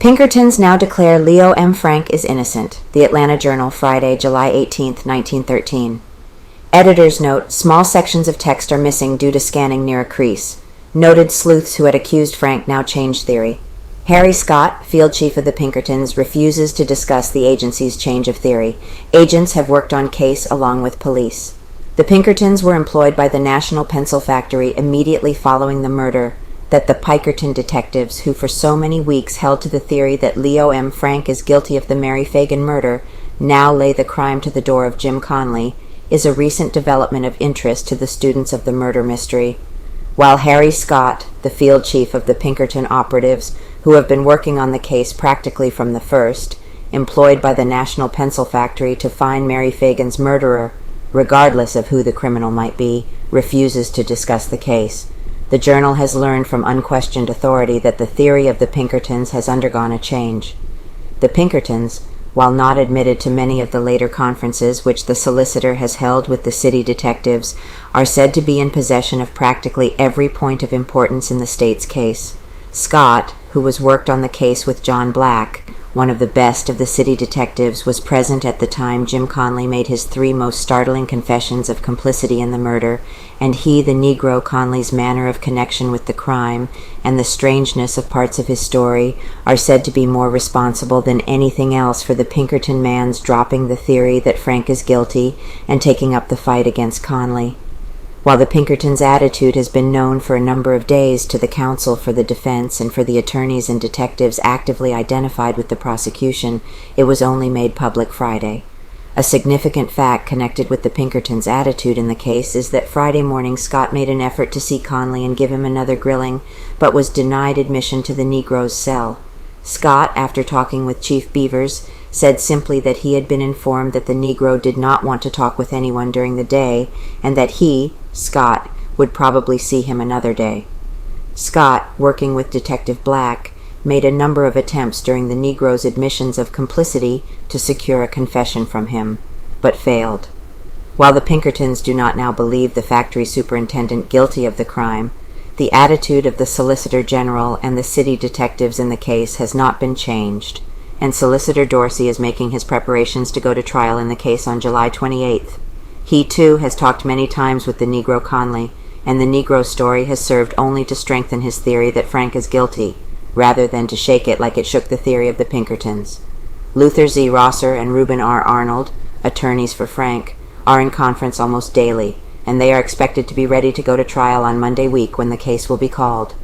Pinkertons now declare Leo M. Frank is innocent. The Atlanta Journal, Friday, July 18, 1913. Editor's note, small sections of text are missing due to scanning near a crease. Noted sleuths who had accused Frank now change theory. Harry Scott, field chief of the Pinkertons, refuses to discuss the agency's change of theory. Agents have worked on case along with police. The Pinkertons were employed by the National Pencil Factory immediately following the murder that the Pinkerton detectives, who for so many weeks held to the theory that Leo M. Frank is guilty of the Mary Phagan murder, now lay the crime to the door of Jim Conley, is a recent development of interest to the students of the murder mystery. While Harry Scott, the field chief of the Pinkerton operatives, who have been working on the case practically from the first, employed by the National Pencil Factory to find Mary Phagan's murderer, regardless of who the criminal might be, refuses to discuss the case. The Journal has learned from unquestioned authority that the theory of the Pinkertons has undergone a change. The Pinkertons, while not admitted to many of the later conferences which the solicitor has held with the city detectives, are said to be in possession of practically every point of importance in the state's case. Scott, who was worked on the case with John Black, one of the best of the city detectives, was present at the time Jim Conley made his 3 most startling confessions of complicity in the murder, and he, the Negro Conley's manner of connection with the crime, and the strangeness of parts of his story, are said to be more responsible than anything else for the Pinkerton man's dropping the theory that Frank is guilty and taking up the fight against Conley. While the Pinkertons' attitude has been known for a number of days to the counsel for the defense and for the attorneys and detectives actively identified with the prosecution, it was only made public Friday. A significant fact connected with the Pinkertons' attitude in the case is that Friday morning Scott made an effort to see Conley and give him another grilling, but was denied admission to the Negro's cell. Scott, after talking with Chief Beavers, said simply that he had been informed that the Negro did not want to talk with anyone during the day, and that he, Scott, would probably see him another day. Scott, working with Detective Black, made a number of attempts during the Negro's admissions of complicity to secure a confession from him, but failed. While the Pinkertons do not now believe the factory superintendent guilty of the crime, the attitude of the Solicitor General and the city detectives in the case has not been changed, and Solicitor Dorsey is making his preparations to go to trial in the case on July 28th. He, too, has talked many times with the Negro Conley, and the Negro story has served only to strengthen his theory that Frank is guilty, rather than to shake it like it shook the theory of the Pinkertons. Luther Z. Rosser and Reuben R. Arnold, attorneys for Frank, are in conference almost daily, and they are expected to be ready to go to trial on Monday week when the case will be called.